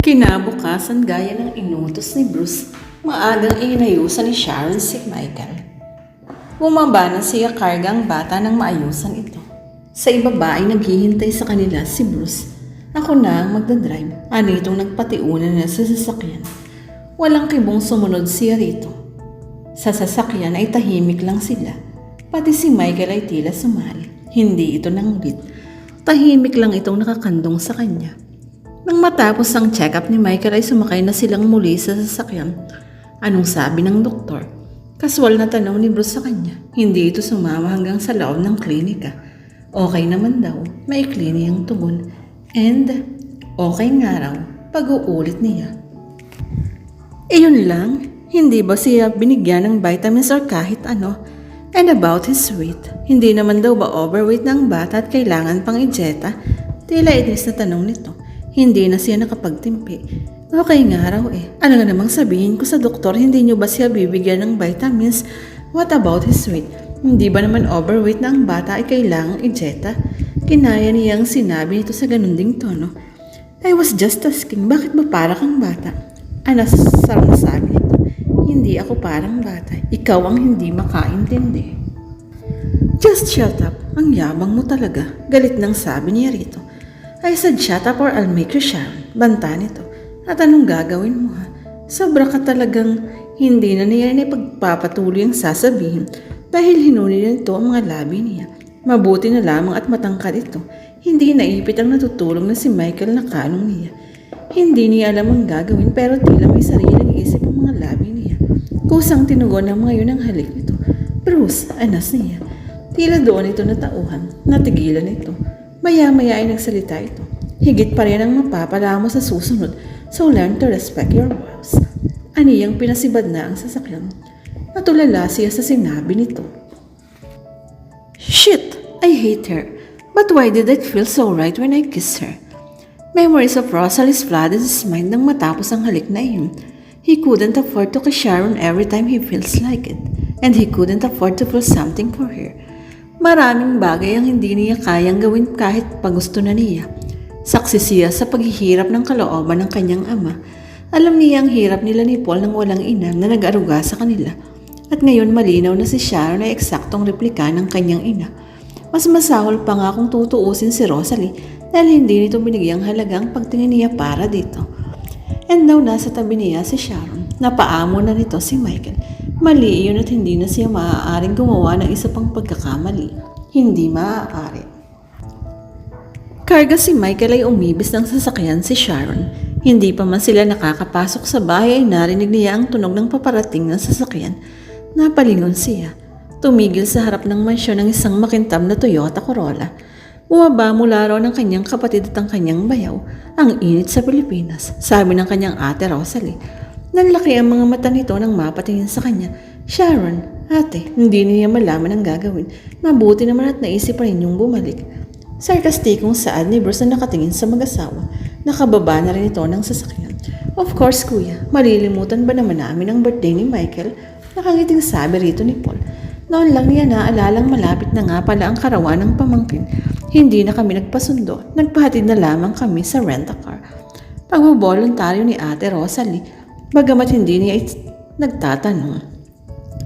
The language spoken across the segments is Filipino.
Kinabukasan gaya ng inutos ni Bruce, maagang inayusan ni Sharon si Michael. Bumaba na siya karga ang bata nang maayusan ito. Sa ibaba ay naghihintay sa kanila si Bruce. Ako na ang magdadrive, anitong nagpatiunan na sa sasakyan. Walang kibong sumunod siya rito. Sa sasakyan ay tahimik lang sila. Pati si Michael ay tila sumali. Hindi ito nangulit. Tahimik lang itong nakakandong sa kanya. Nang matapos ang check-up ni Michael ay sumakay na silang muli sa sasakyan. Anong sabi ng doktor? Kaswal na tanong ni Bruce sa kanya. Hindi ito sumama hanggang sa loob ng klinika. Okay naman daw, maikli niyang tugon. And okay nga raw, pag-uulit niya. Iyon lang, hindi ba siya binigyan ng vitamins or kahit ano? And about his weight, hindi naman daw ba overweight ng bata at kailangan pang ijeta? Tila inis na tanong nito. Hindi na siya nakapagtimpi. Okay nga raw eh. Ano nga namang sabihin ko sa doktor, hindi nyo ba siya bibigyan ng vitamins? What about his weight? Hindi ba naman overweight na ang bata ay kailangang ijeta? Kinaya niyang sinabi nito sa ganun ding tono. I was just asking, bakit ba para kang bata? Sarang sabi nito. Hindi ako parang bata. Ikaw ang hindi makaintindi. Just shut up. Ang yabang mo talaga. Galit nang sabi niya rito. I said shut up or I'll make you Sharon. Banta nito. At anong gagawin mo ha? Sobra ka talagang hindi na niya pagpapatuloy ang sasabihin dahil hinuli nito ang mga labi niya. Mabuti na lamang at matangkad ito. Hindi naipit ang natutulong na si Michael na kanong niya. Hindi niya alam ang gagawin pero tila may sariling isip ang mga labi niya. Kusang tinugon ng mga yun ang halik nito. Bruce, anas niya. Tila doon ito natauhan. Natigilan ito. Maya-maya ay nagsalita ito. Higit pa rin ang mapapala mo sa susunod. So learn to respect your vows. Aniyang pinasibad na ang sasakyan. Natulala siya sa sinabi nito. Shit! I hate her. But why did it feel so right when I kissed her? Memories of Rosalie's flooded his mind nang matapos ang halik na iyon. He couldn't afford to kiss Sharon every time he feels like it. And he couldn't afford to feel something for her. Maraming bagay ang hindi niya kayang gawin kahit pagusto na niya. Saksi siya sa paghihirap ng kalooban ng kanyang ama. Alam niya ang hirap nila ni Paul nang walang ina na nag-aruga sa kanila. At ngayon malinaw na si Sharon ay eksaktong replika ng kanyang ina. Mas masahol pa nga kung tutuusin si Rosalie dahil hindi nito binigyang halagang pagtingin niya para dito. And now nasa tabi niya si Sharon. Napaamo na nito si Michael. Mali iyon at hindi na siya maaaring gumawa ng isa pang pagkakamali. Hindi maaari. Karga si Michael ay umibis ng sasakyan si Sharon. Hindi pa man sila nakakapasok sa bahay ay narinig niya ang tunog ng paparating ng sasakyan. Napalingon siya. Tumigil sa harap ng mansyon ng isang makintab na Toyota Corolla. Bumaba mula raw ng kanyang kapatid at ang kanyang bayaw. Ang init sa Pilipinas, sabi ng kanyang ate Rosalie. Nanlaki ang mga mata nito nang mapatingin sa kanya. Sharon, ate, hindi niya malaman ang gagawin. Mabuti naman at naisip pa rin yung bumalik. Sarkastikong saad ni Bruce na nakatingin sa mag-asawa. Nakababa na rin ito ng sasakyan. Of course, kuya, malilimutan ba naman namin ang birthday ni Michael? Nakangiting sabi rito ni Paul. Noon lang niya naalalang malapit na nga pala ang karawan ng pamangkin. Hindi na kami nagpasundo. Nagpahatid na lamang kami sa rent-a-car. Pagboboluntaryo ni ate Rosalie, bagamat hindi niya nagtatanong.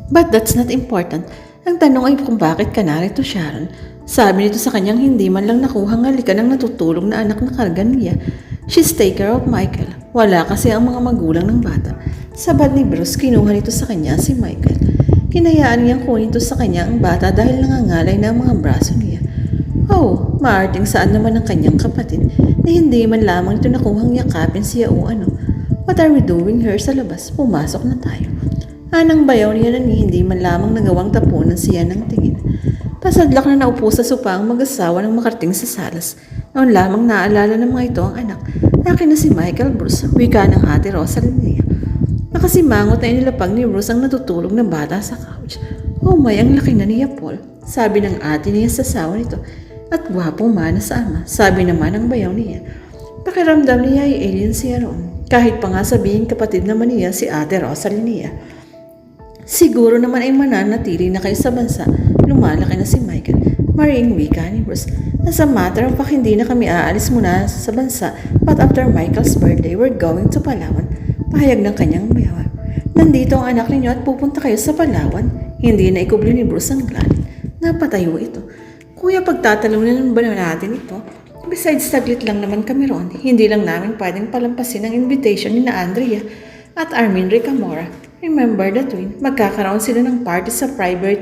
But that's not important. Ang tanong ay kung bakit ka narito, Sharon. Sabi nito sa kanyang hindi man lang nakuhang halikan ng natutulog na anak na karga niya. She's take care of Michael. Wala kasi ang mga magulang ng bata. Sabad ni Bruce, kinuha nito sa kanya si Michael. Hinayaan niyang kunin ito sa kanya ang bata dahil nangangalay na ang mga braso niya. Oh, maarting saan naman ang kanyang kapatid na hindi man lamang ito nakuhang yakapin siya o ano. What are we doing here sa labas? Pumasok na tayo. Anang bayaw niya na hindi man lamang nagawang tapunan siya ng tingin. Pasadlak na naupo sa sopa ang mag-asawa ng makarating sa salas. Noon lamang naalala ng mga ito ang anak. Akin na si Michael Bruce, wika ng ate Rosalie niya. Nakasimangot na inilapag ni Bruce ang natutulog na bata sa couch. Oh my, ang laki na niya Paul, sabi ng ate niya sa asawa nito. At gwapo mana sa ama, sabi naman ng bayaw niya. Pakiramdam niya ay alien siya roon. Kahit pa nga sabihin kapatid naman niya si ate Rosalie niya. Siguro naman ay mananatili na kayo sa bansa. Lumalaki na si Michael. Mariing wika ni Bruce. As a matter of fact, hindi na kami aalis muna sa bansa. But after Michael's birthday, we're going to Palawan. Pahayag ng kanyang bayaw. Nandito ang anak ninyo at pupunta kayo sa Palawan. Hindi na ikubli ni Bruce ang galit. Napatayo ito. Kuya, pagtatalunan ba natin ito? Besides, saglit lang naman kami ron. Hindi lang namin pwedeng palampasin ang invitation ni na Andrea at Armin Ricamora. Remember the twin? Magkakaroon sila ng party sa private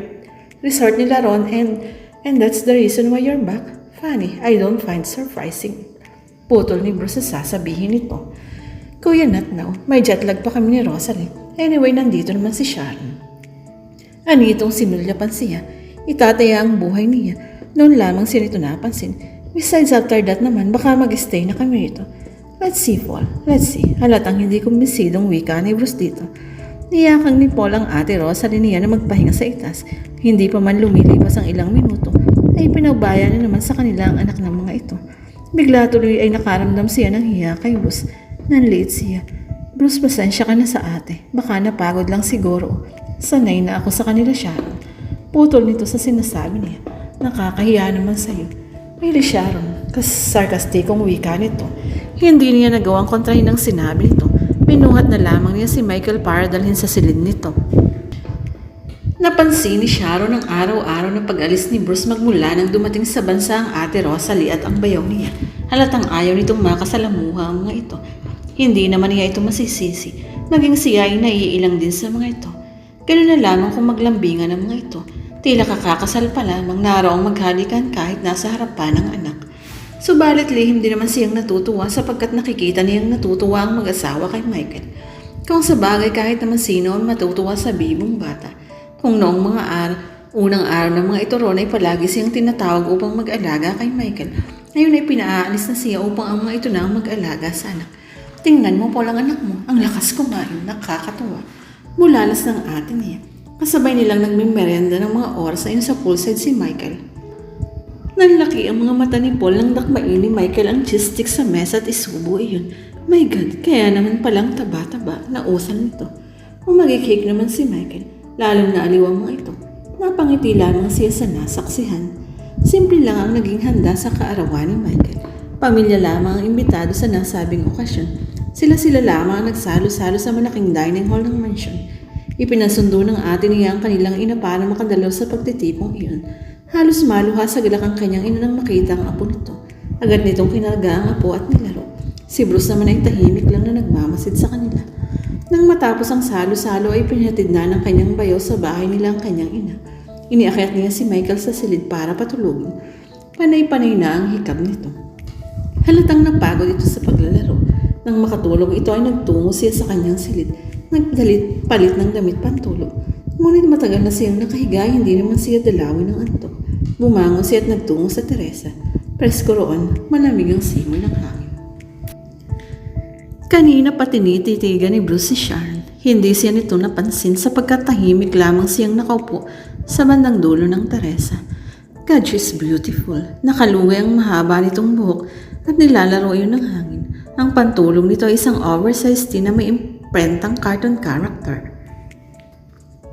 resort nila ron and that's the reason why you're back. Funny, I don't find surprising. Putol ni Bruce sa sasabihin nito. Kuya, not now. May jetlag pa kami ni Rosalie. Anyway, nandito naman si Sharon. Anitong sinulyapan siya. Itataya ang buhay niya. Noon lamang siya nito napansin. Besides, after that naman, baka mag-stay na kami rito. Let's see, Paul. Let's see. Halatang hindi kumbisidong wika ni Bruce dito. Niyakang ni Paul ang ate Rosalie niya na magpahinga sa itas. Hindi pa man lumilipas ang ilang minuto, ay pinabaya na naman sa kanila ang anak ng mga ito. Bigla tuloy ay nakaramdam siya ng hiya kay Bruce. Nanliit siya. Bruce, pasensya ka na sa ate. Baka napagod lang siguro. Sanay na ako sa kanila, Sharon. Putol nito sa sinasabi niya. Nakakahiya naman sa'yo. Really, Sharon. Sarkastikong wika nito. Hindi niya nagawang kontrahin ang sinabi nito. Pinuhat na lamang niya si Michael para dalhin sa silid nito. Napansin ni Sharon ang araw-araw na pag-alis ni Bruce magmula nang dumating sa bansa ang ate Rosalie at ang bayaw niya. Halatang ayaw nitong makasalamuha ang mga ito. Hindi naman niya ito masisisi. Maging siya ay naiilang din sa mga ito. Ganun na lamang kung maglambingan ang mga ito. Tila kakakasal pa lamang naroong maghalikan kahit nasa harapan ng anak. Subalit lihim din naman siyang natutuwa sapagkat nakikita niyang natutuwa ang mag-asawa kay Michael. Kung sa bagay kahit naman sino ang matutuwa sa bibong bata. Kung noong mga unang araw ng mga ito ron ay palagi siyang tinatawag upang mag-alaga kay Michael. Ngayon ay pinaalis na siya upang ang mga ito na ang mag-alaga sa anak. Tingnan mo po lang anak mo, ang lakas kumain, nakakatuwa. Mulalas ng ate niya. Kasabay nilang nagmimerenda ng mga oras ayon sa poolside si Michael. Nanlaki ang mga mata ni Paul nang dakmain ni Michael ang cheese stick sa mesa at isubo iyon. My God, kaya naman palang taba-taba na usal nito. Umagikik naman si Michael, lalong naaliw ang mga ito. Napangiti lamang siya sa nasaksihan. Simple lang ang naging handa sa kaarawan ni Michael. Pamilya lamang ang imbitado sa nasabing okasyon. Sila-sila lamang ang nagsalo-salo sa malaking dining hall ng mansyon. Ipinasundo ng ate niya ang kanilang ina para makadalo sa pagtitipong iyon. Halos maluha sa galak ang kanyang ina nang makita ang apo nito. Agad nitong kinarga ang apo at nilaro. Si Bruce naman ay tahimik lang na nagmamasid sa kanila. Nang matapos ang salo-salo ay pinatid na ng kanyang bayaw sa bahay nila ang kanyang ina. Iniakyat niya si Michael sa silid para patulogin. Panay-panay na ang hikab nito. Halatang napagod ito sa paglalaro. Nang makatulog ito ay nagtungo siya sa kanyang silid. Nagdalit palit ng damit pantulog. Ngunit matagal na siyang nakahiga, hindi naman siya dalawin ng antok. Bumangon siya at nagtungo sa Teresa. Presko roon, malamig ang simoy ng hangin. Kanina pa tinititigan ni Bruce si Sharon. Hindi siya nito napansin sapagkat tahimik lamang siyang nakaupo sa bandang dulo ng Teresa. God, she's beautiful. Nakalugay ang mahaba nitong buhok at nilalaro iyon ng hangin. Ang pantulog nito ay isang oversized tee na may imprentang cartoon character.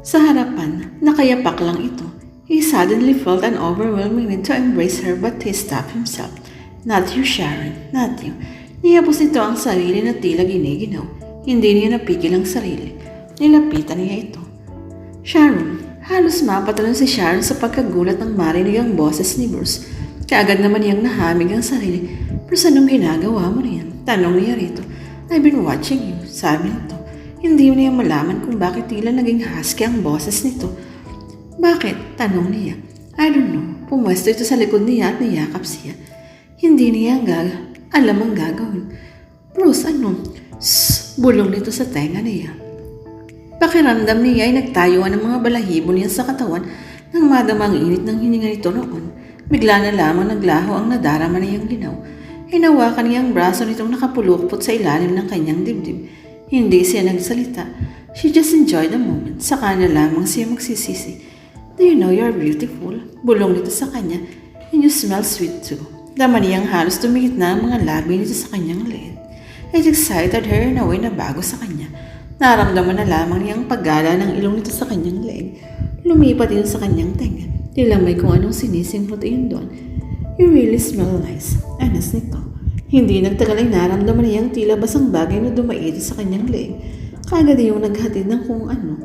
Sa harapan, nakayapak lang ito. He suddenly felt an overwhelming need to embrace her but he stopped himself. Not you, Sharon. Not you. Niyapos nito ang sarili na tila giniginaw. Hindi niya napigil ang sarili. Nilapitan niya ito. Sharon. Halos mapatalon si Sharon sa pagkagulat ng marinig ang boses ni Bruce. Kaagad naman niyang nahamig ang sarili. Pero anong ginagawa mo riyan? Tanong niya rito. I've been watching you, sabi nito. Hindi niya malaman kung bakit tila naging husky ang boses nito. Bakit? Tanong niya. I don't know. Pumwesto ito sa likod niya at niyakap siya. Hindi niya alam ang gagawin. Bruce, ano? Shhh! Bulong nito sa tenga niya. Pakiramdam niya ay nagtayuan ng mga balahibo niya sa katawan nang madama ang init ng hininga nito noon. Bigla na lamang naglaho ang nadarama niyang linaw. Hinawakan niya ang braso nitong nakapulukpot sa ilalim ng kanyang dibdib. Hindi siya nagsalita. She just enjoyed the moment. Saka na lamang siya magsisisi. Do you know you're beautiful? Bulong nito sa kanya. And you smell sweet too. Dama niyang halos tumikit na ang mga labi nito sa kanyang leeg. It excited her in a way na bago sa kanya. Naramdaman na lamang niya ang paggala ng ilong nito sa kanyang leeg. Lumipat yun sa kanyang tenga. Tila may kung anong sinisinghot yun doon. You really smell nice. Anas nito. Hindi nagtagal ay naramdaman niyang tila basang bagay na dumaito sa kanyang leeg. Kagad yung naghatid ng kung ano.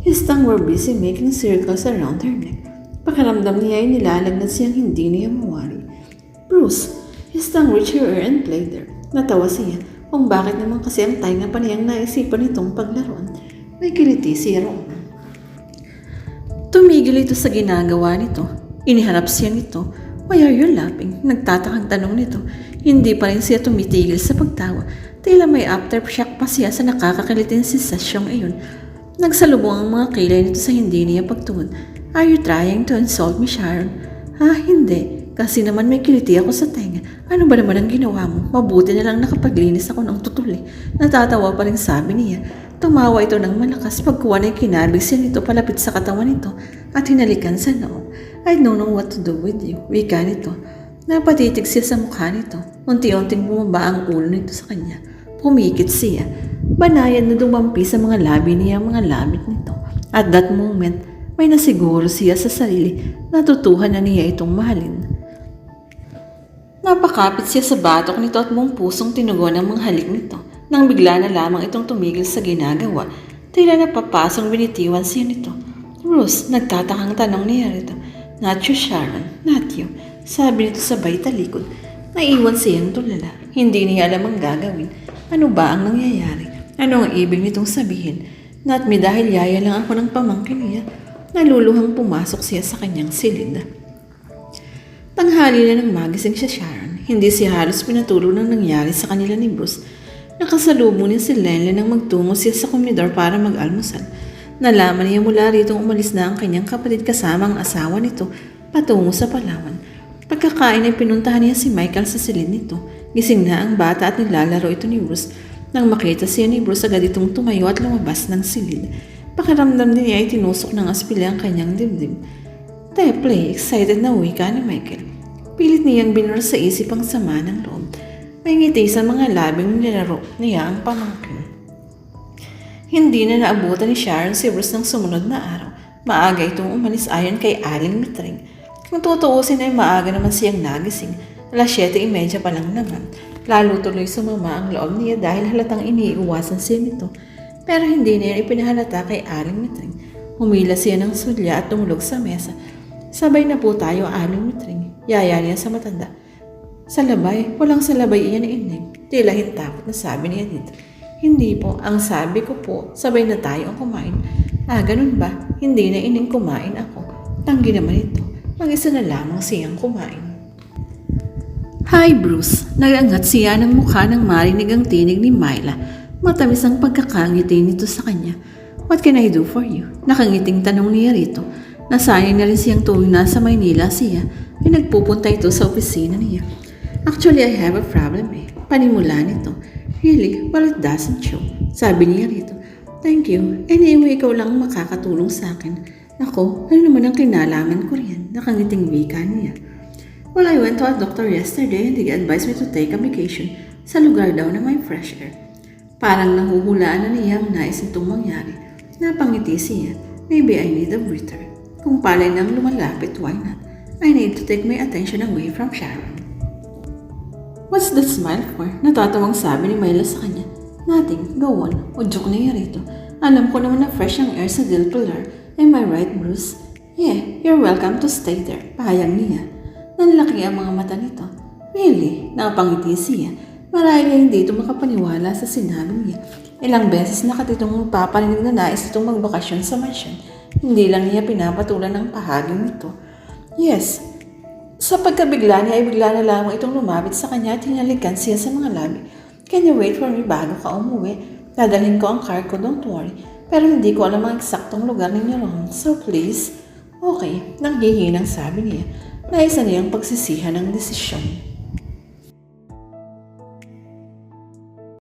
His tongue were busy making circles around her neck. Pakiramdam niya ay nilalagnat siyang hindi niya mawari. Bruce, his tongue reached her ear and played there. Natawa siya kung bakit naman kasi ang tainga pa niyang naisipan nitong paglaruan. May kiliti siya roon. Tumigil ito sa ginagawa nito. Iniharap siya nito. Why are you laughing? Nagtatakang tanong nito. Hindi pa rin siya tumitigil sa pagtawa. Tila may aftershock pa siya sa nakakakilitin sensasyong iyon. Nagsalubong ang mga kilay nito sa hindi niya pagtuon. Are you trying to insult me, Sharon? Hindi. Kasi naman may kiliti ako sa tenga. Ano ba naman ang ginawa mo? Mabuti na lang nakapaglinis ako ng tutuli. Natatawa pa rin sabi niya. Tumawa ito ng malakas pagkuha na kinarbig siya nito palapit sa katawan nito at hinalikan sa noo. I don't know what to do with you. Wika nito. Napatitig siya sa mukha nito. Unti-unting bumaba ang ulo nito sa kanya. Pumikit siya. Banayan na dumampi sa mga labi niya ang mga labit nito. At that moment, may nasiguro siya sa sarili. Natutuhan na niya itong mahalin. Napakapit siya sa batok nito at buong pusong tinugon ang mga halik nito. Nang bigla na lamang itong tumigil sa ginagawa, tila napapasong binitiwan siya nito. Bruce, nagtatakang tanong niya rito. Not you, Sharon. Not you. Sabi nito sabay talikod. Naiwan siyang tulala. Hindi niya alam ang gagawin. Ano ba ang nangyayari? Ano ang ibig nitong sabihin? Not me dahil yaya lang ako ng pamangkin niya. Naluluhang pumasok siya sa kanyang silid. Tanghali na nang magising siya Sharon. Hindi siya halos pinatulo ng nangyari sa kanila ni Bruce. Nakasalubong niya si Lenlen nang magtungo siya sa komedor para mag-almusal. Nalaman niya mula rito umalis na ang kanyang kapatid kasama ang asawa nito patungo sa Palawan. Pagkakain ay pinuntahan niya si Michael sa silid nito. Gising na ang bata at naglalaro ito ni Bruce. Nang makita siya ni Bruce agad itong tumayo at lumabas ng silid. Pakiramdam din niya ay tinusok ng aspili ang kanyang dibdib. Teple, excited na wika ni Michael. Pilit niyang binura sa isip ang sama ng loob. May ngiti sa mga labing nilaro niya ang pamangkin. Hindi na naabutan ni Sharon si Bruce ng sumunod na araw. Maaga itong umalis ayon kay Aling Mitring. Kung tutuusin ay maaga naman siyang nagising. 7:30 pa lang naman. Lalo tuloy sumama ang loob niya dahil halatang iniiwasan siya nito. Pero hindi niya ipinahalata kay Aling Mitring. Humila siya ng sulya at tumulog sa mesa. Sabay na po tayo Aling Mitring. Yaya niya sa matanda. Sa labay, walang sa labay iyan inig. Tila hintakot na sabi niya dito. Hindi po, ang sabi ko po, sabay na tayo ang kumain. Ganun ba? Hindi na ining kumain ako. Tanggi naman ito. Mag-isa na lamang siyang kumain. Hi Bruce, nagangat siya ng mukha nang marinig ang tinig ni Myla. Matamis ang pagkakangiti nito sa kanya. What can I do for you? Nakangiting tanong niya rito. Nasanay na rin siyang tuwing nasa Maynila siya ay nagpupunta ito sa opisina niya. Actually, I have a problem Panimula nito. Really? Well, it doesn't show. Sabi niya rito. Thank you. Anyway, ikaw lang makakatulong sa akin. Ako, ano naman ang kinalaman ko riyan? Nakangiting wika niya. Well, I went to a doctor yesterday and he advised me to take a vacation sa lugar daw na may fresh air. Parang nahuhulaan na niya ang nais itong mangyari. Napangiti siya. Maybe I need a breather. Kung palay nang lumalapit, why not? I need to take my attention away from Sharon. What's that smile for? Natatawang sabi ni Myla sa kanya. Nothing. Go on. Udyok niya rito. Alam ko naman na fresh ang air sa Del Pilar. Am I right, Bruce? Yeah, you're welcome to stay there. Pahayag niya. Nanlaki ang mga mata nito. Really? Napangiti siya. Marahil ay hindi ito makapaniwala sa sinabi niya. Ilang beses nakatitong magpaparinig na nais itong magbakasyon sa mansyon. Hindi lang niya pinapatulan ng pahaging nito. Yes. Sa pagkabigla niya ay bigla na lamang itong lumapit sa kanya at hinalikan siya sa mga labi. Can you wait for me bago ka umuwi? Dadalhin ko ang car ko, don't worry. Pero hindi ko alam ang eksaktong lugar ninyo ron. So please. Okay, nanghihinang sabi niya. Naisa niyang pagsisihan ng desisyon.